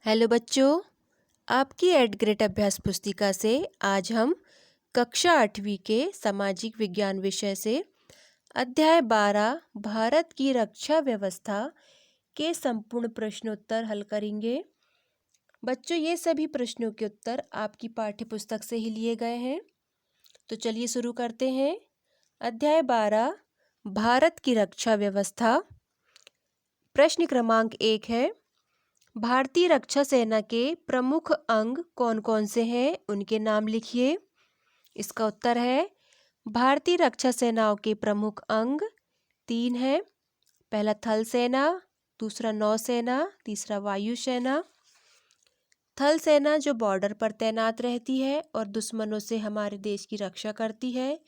Hello बच्चों, आपकी eight grade अभ्यास पुस्तिका से आज हम कक्षा 8वीं के सामाजिक विज्ञान विषय से अध्याय 12 भारत की रक्षा व्यवस्था के संपूर्ण प्रश्नोत्तर हल करेंगे। बच्चों, ये सभी प्रश्नों के उत्तर आपकी पाठ्य पुस्तक से ही लिए गए हैं। तो चलिए शुरू करते हैं। अध्याय 12 भारत की रक्षा व्यवस्था। प्रश्न क्रमांक 1 है, भारतीय रक्षा सेना के प्रमुख अंग कौन कौन से हैं, उनके नाम लिखिए। इसका उत्तर है, भारतीय रक्षा सेनाओं के प्रमुख अंग 3 हैं। पहला थल सेना, दूसरा नौसेना, तीसरा वायुसेना। थल सेना जो बॉर्डर पर तैनात रहती है और दुश्मनों से हमारे देश की रक्षा करती है।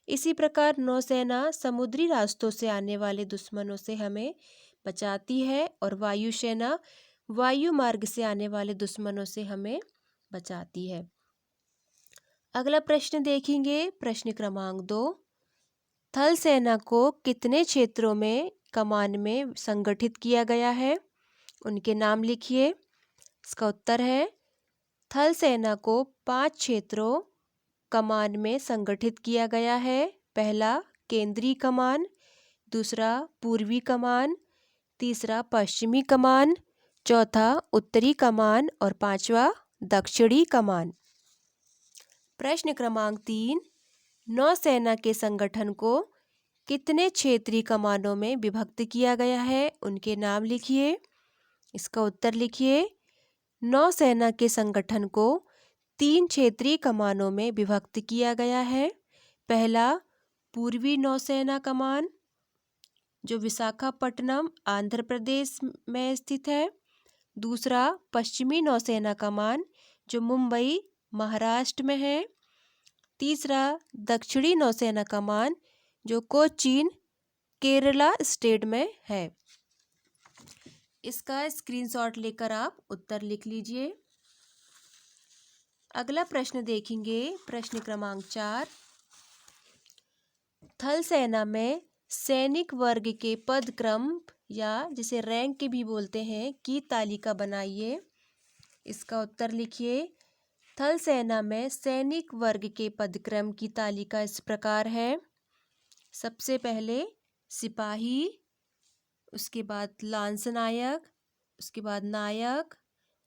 इसी प्रकार नौसेना समुद्री रास्तों से आने वाले दुश्मनों से हमें बचाती है और वायुसेना वायु मार्ग से आने वाले दुश्मनों से हमें बचाती है। अगला प्रश्न देखेंगे, प्रश्न क्रमांक 2। थल सेना को कितने क्षेत्रों में कमान में संगठित किया गया है, उनके नाम लिखिए। इसका उत्तर है, थल सेना को 5 क्षेत्रों कमान में संगठित किया गया है। पहला केंद्रीय कमान, दूसरा पूर्वी कमान, तीसरा पश्चिमी कमान, चौथा उत्तरी कमान और पांचवा दक्षिणी कमान। प्रश्न क्रमांक 3, नौसेना के संगठन को कितने क्षेत्रीय कमानों में विभक्त किया गया है, उनके नाम लिखिए। इसका उत्तर लिखिए, नौसेना के संगठन को 3 क्षेत्रीय कमानों में विभक्त किया गया है। पहला पूर्वी नौसेना कमान जो विशाखापट्टनम आंध्र प्रदेश में स्थित है। दूसरा पश्चिमी नौसेना कमान जो मुंबई महाराष्ट्र में है। तीसरा दक्षिणी नौसेना कमान जो कोचीन केरला स्टेट में है। इसका स्क्रीनशॉट लेकर आप उत्तर लिख लीजिए। अगला प्रश्न देखेंगे, प्रश्न क्रमांक 4। थल सेना में सैनिक वर्ग के पद क्रम या जिसे रैंक के भी बोलते हैं की तालिका बनाइए। इसका उत्तर लिखिए। थल सेना में सैनिक वर्ग के पदक्रम की तालिका इस प्रकार है। सबसे पहले सिपाही, उसके बाद लांस नायक, उसके बाद नायक,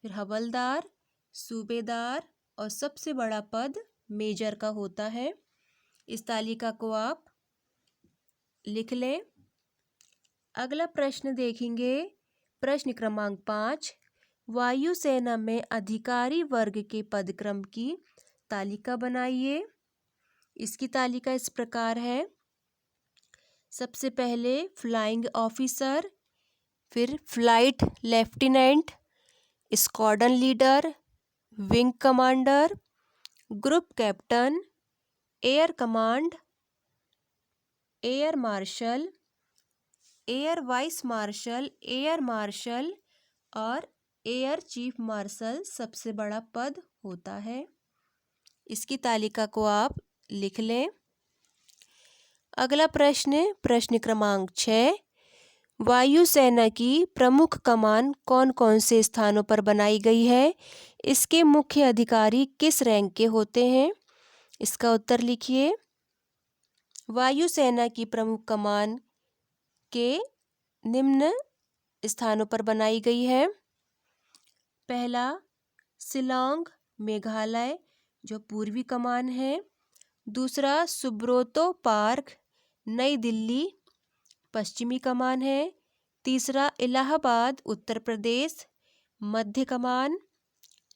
फिर हवलदार, सूबेदार और सबसे बड़ा पद मेजर का होता है। इस तालिका को आप लिख लें। अगला प्रश्न देखेंगे, प्रश्न क्रमांक 5। वायुसेना में अधिकारी वर्ग के पदक्रम की तालिका बनाइए। इसकी तालिका इस प्रकार है। सबसे पहले फ्लाइंग ऑफिसर, फिर flight lieutenant, squadron leader, wing commander, group captain, air command, air marshal, air vice marshal, air marshal और एयर चीफ मार्शल सबसे बड़ा पद होता है। इसकी तालिका को आप लिख लें। अगला प्रश्न, प्रश्न क्रमांक 6। वायुसेना की प्रमुख कमान कौन कौन से स्थानों पर बनाई गई है, इसके मुख्य अधिकारी किस रैंक के होते हैं। इसका उत्तर लिखिए। वायुसेना की प्रमुख कमान के निम्न स्थानों पर बनाई गई है। पहला शिलांग मेघालय जो पूर्वी कमान है। दूसरा सुब्रोतो पार्क नई दिल्ली पश्चिमी कमान है। तीसरा इलाहाबाद उत्तर प्रदेश मध्य कमान।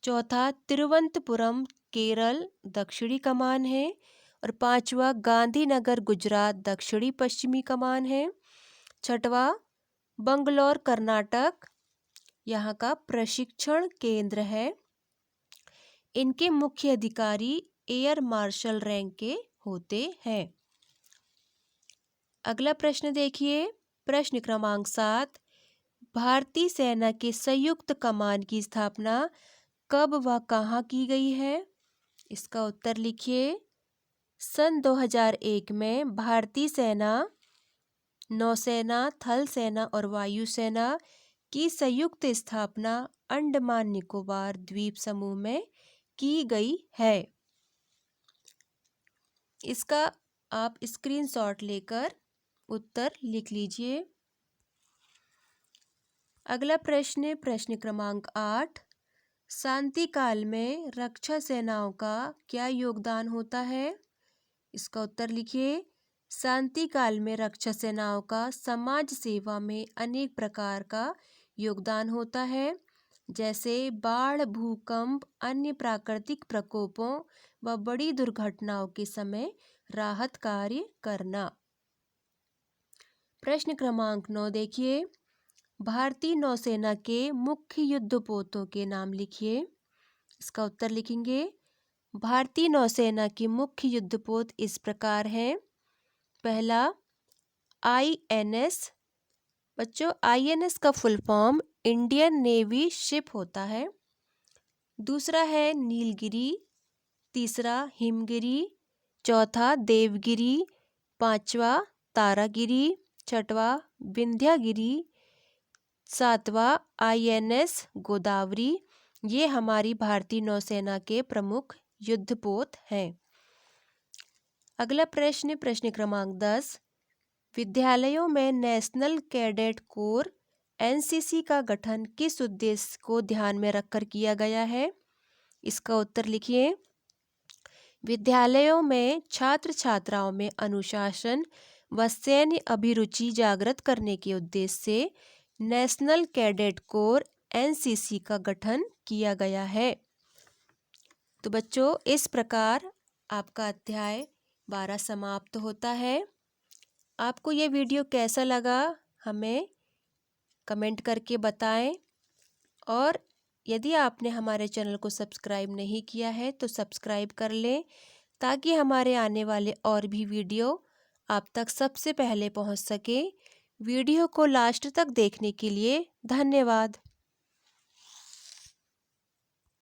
चौथा तिरुवनंतपुरम केरल दक्षिणी कमान है और पांचवा गांधीनगर गुजरात दक्षिणी पश्चिमी कमान है। छठवा बंगलौर कर्नाटक यहाँ का प्रशिक्षण केंद्र है। इनके मुख्य अधिकारी एयर मार्शल रैंक के होते हैं। अगला प्रश्न देखिए, प्रश्न क्रमांक 7। भारतीय सेना के संयुक्त कमान की स्थापना कब व कहाँ की गई है। इसका उत्तर लिखिए। सन 2001 में भारतीय सेना, नौसेना, थल सेना और वायुसेना की संयुक्त स्थापना अंडमान निकोबार द्वीप समूह में की गई है। इसका आप स्क्रीनशॉट लेकर उत्तर लिख लीजिए। अगला प्रश्न, प्रश्न क्रमांक 8, शांति काल में रक्षा सेनाओं का क्या योगदान होता है? इसका उत्तर लिखिए। शांति काल में रक्षा सेनाओं का समाज सेवा में अनेक प्रकार का योगदान होता है, जैसे बाढ़, भूकंप, अन्य प्राकृतिक प्रकोपों व बड़ी दुर्घटनाओं के समय राहत कार्य करना। प्रश्न क्रमांक 9 देखिए, भारतीय नौसेना के मुख्य युद्धपोतों के नाम लिखिए। इसका उत्तर लिखेंगे। भारतीय नौसेना की मुख्य युद्धपोत इस प्रकार हैं। पहला, INS। बच्चों, INS का full form Indian navy ship होता है। दूसरा है नीलगिरी, तीसरा हिमगिरी, चौथा देवगिरी, पांचवा तारागिरी, छठवा विंध्यागिरी, सातवां INS गोदावरी। ये हमारी भारतीय नौसेना के प्रमुख युद्धपोत हैं। अगला प्रश्न, प्रश्न क्रमांक 10, विद्यालयों में नेशनल कैडेट कोर NCC का गठन किस उद्देश्य को ध्यान में रखकर किया गया है? इसका उत्तर लिखिए। विद्यालयों में छात्र छात्राओं में अनुशासन व सैन्य अभिरुचि जागृत करने के उद्देश्य से नेशनल कैडेट कोर NCC का गठन किया गया है। तो बच्चों, इस प्रकार आपका अध्याय 12 समाप्त होता है। आपको ये वीडियो कैसा लगा हमें कमेंट करके बताएं, और यदि आपने हमारे चैनल को सब्सक्राइब नहीं किया है तो सब्सक्राइब कर लें, ताकि हमारे आने वाले और भी वीडियो आप तक सबसे पहले पहुंच सके। वीडियो को लास्ट तक देखने के लिए धन्यवाद।